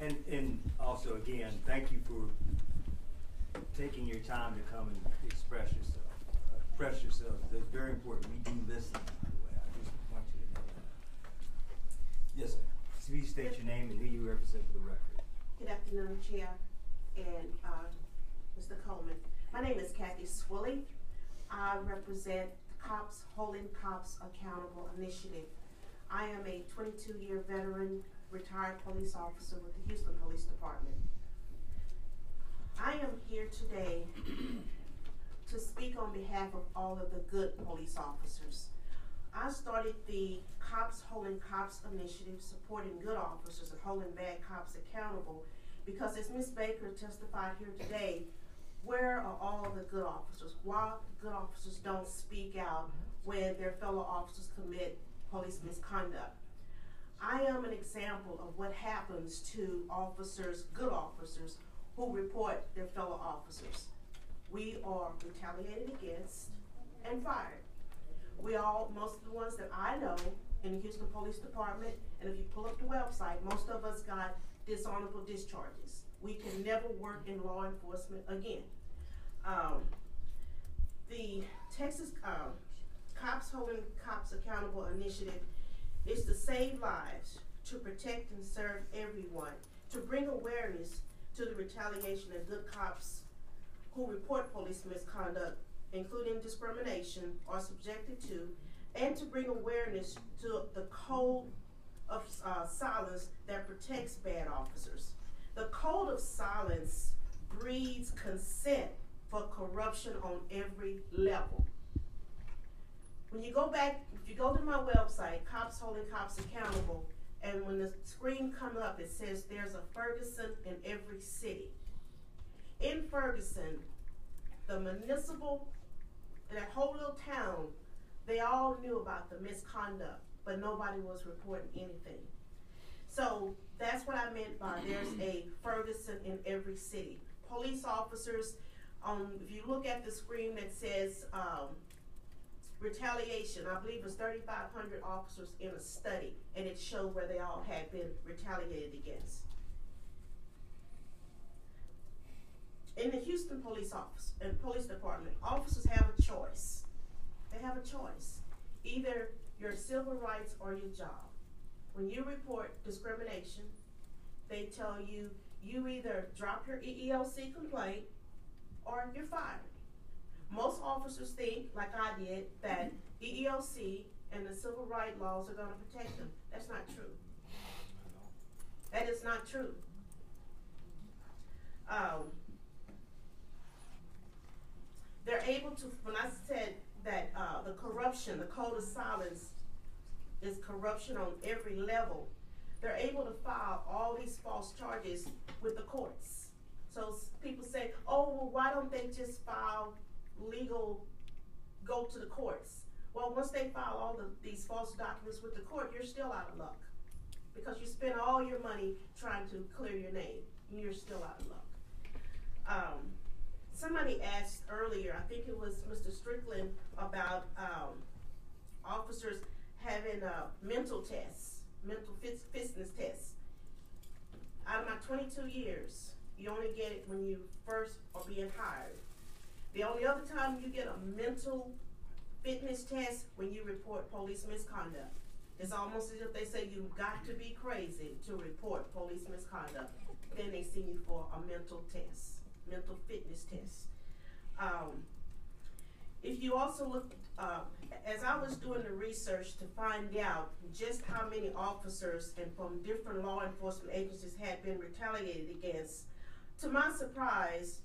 And also, again, thank you for taking your time to come and express yourself. Express yourself. That's very important. We do listen, by the way. I just want you to know that. Yes, ma'am. Please state your name and who you represent for the record. Good afternoon, Chair and Mr. Coleman. My name is Kathy Swilley. I represent the Cops Holding Cops Accountable Initiative. I am a 22-year veteran retired police officer with the Houston Police Department. I am here today to speak on behalf of all of the good police officers. I started the Cops Holding Cops initiative supporting good officers and holding bad cops accountable because, as Ms. Baker testified here today, where are all the good officers? Why good officers don't speak out when their fellow officers commit police misconduct? I am an example of what happens to officers, good officers, who report their fellow officers. We are retaliated against and fired. Most of the ones that I know in the Houston Police Department, and if you pull up the website, most of us got dishonorable discharges. We can never work in law enforcement again. The Texas Cops Holding Cops Accountable Initiative is to save lives, to protect and serve everyone, to bring awareness to the retaliation of good cops who report police misconduct, including discrimination, are subjected to, and to bring awareness to the code of silence that protects bad officers. The code of silence breeds consent for corruption on every level. When you go back, if you go to my website, Cops Holding Cops Accountable, and when the screen comes up, it says there's a Ferguson in every city. In Ferguson, the municipal, that whole little town, they all knew about the misconduct, but nobody was reporting anything. So that's what I meant by there's a Ferguson in every city. Police officers, if you look at the screen that says retaliation, I believe it's 3,500 officers in a study, and it showed where they all had been retaliated against. In the Houston Police Department, officers have a choice. They have a choice. Either your civil rights or your job. When you report discrimination, they tell you, you either drop your EEOC complaint or you're fired. Most officers think, like I did, that EEOC and the civil rights laws are going to protect them. That's not true. That is not true. They're able to, when I said that the corruption, the code of silence is corruption on every level, they're able to file all these false charges with the courts. So people say, oh, well, why don't they just file legal, go to the courts? Well, once they file all these false documents with the court, you're still out of luck because you spend all your money trying to clear your name, and you're still out of luck. Somebody asked earlier, I think it was Mr. Strickland, about officers having mental tests, mental fitness tests. Out of my 22 years, you only get it when you first are being hired. The only other time you get a mental fitness test when you report police misconduct. It's almost as if they say you've got to be crazy to report police misconduct. Then they send you for a mental test, mental fitness test. If you also look, as I was doing the research to find out just how many officers and from different law enforcement agencies had been retaliated against, to my surprise,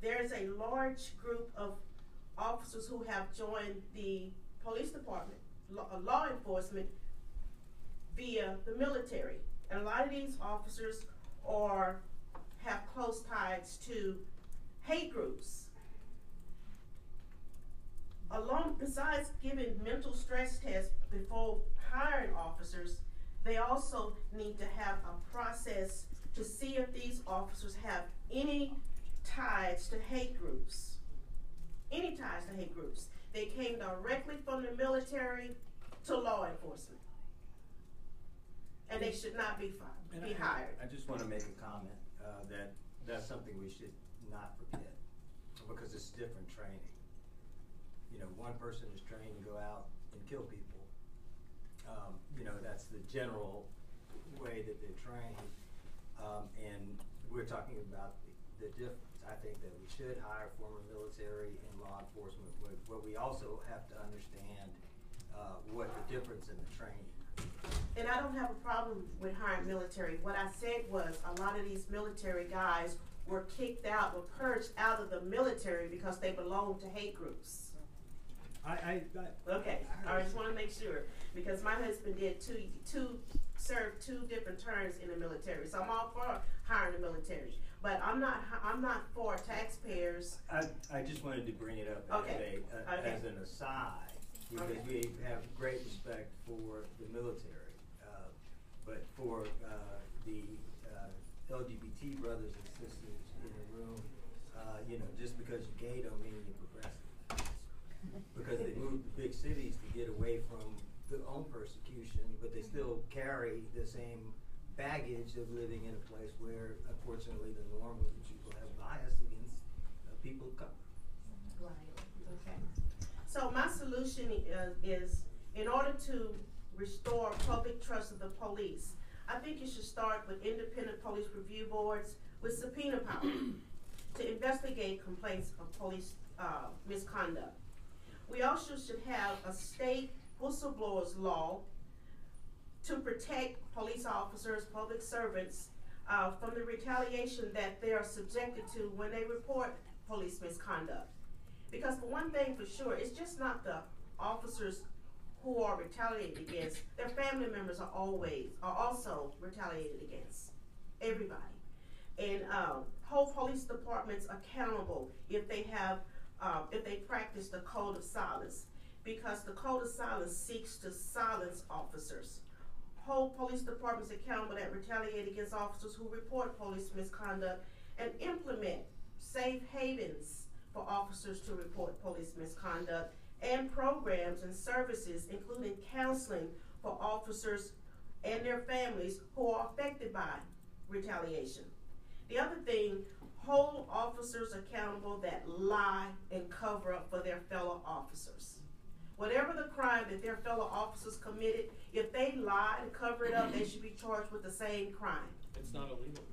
there's a large group of officers who have joined the police department, law enforcement, via the military. And a lot of these officers have close ties to hate groups. Besides giving mental stress tests before hiring officers, they also need to have a process to see if these officers have any ties to hate groups. Any ties to hate groups. They came directly from the military to law enforcement. And they should not be hired. I just want to make a comment. we should not forget, because it's different training. You know, one person is trained to go out and kill people. You know, that's the general way that they're trained. And we're talking about the difference. I think that we should hire former military and law enforcement, but we also have to understand what the difference in the training. And I don't have a problem with hiring military. What I said was a lot of these military guys were kicked out, were purged out of the military because they belonged to hate groups. Okay, I just want to make sure, because my husband did served two different terms in the military, so I'm all for hiring the military. But I'm not for taxpayers. I just wanted to bring it up as an aside, because we have great respect for the military, but for the LGBT brothers and sisters in the room, you know, just because you're gay don't mean you're progressive. Because they moved to big cities to get away from their own persecution, but they still carry the same baggage of living in a place where, unfortunately, the norm is that people have bias against people of color. Right. Okay. So my solution is, in order to restore public trust of the police, I think you should start with independent police review boards with subpoena power to investigate complaints of police misconduct. We also should have a state whistleblowers law to protect police officers, public servants, from the retaliation that they are subjected to when they report police misconduct. Because for one thing for sure, it's just not the officers who are retaliated against. Their family members are also retaliated against. Everybody. And hold police departments accountable if they practice the code of silence, because the code of silence seeks to silence officers. Hold police departments accountable that retaliate against officers who report police misconduct, and implement safe havens for officers to report police misconduct, and programs and services, including counseling for officers and their families who are affected by retaliation. The other thing, hold officers accountable that lie and cover up for their fellow officers. Whatever the crime that their fellow officers committed, if they lie and cover it up, they should be charged with the same crime. It's not illegal.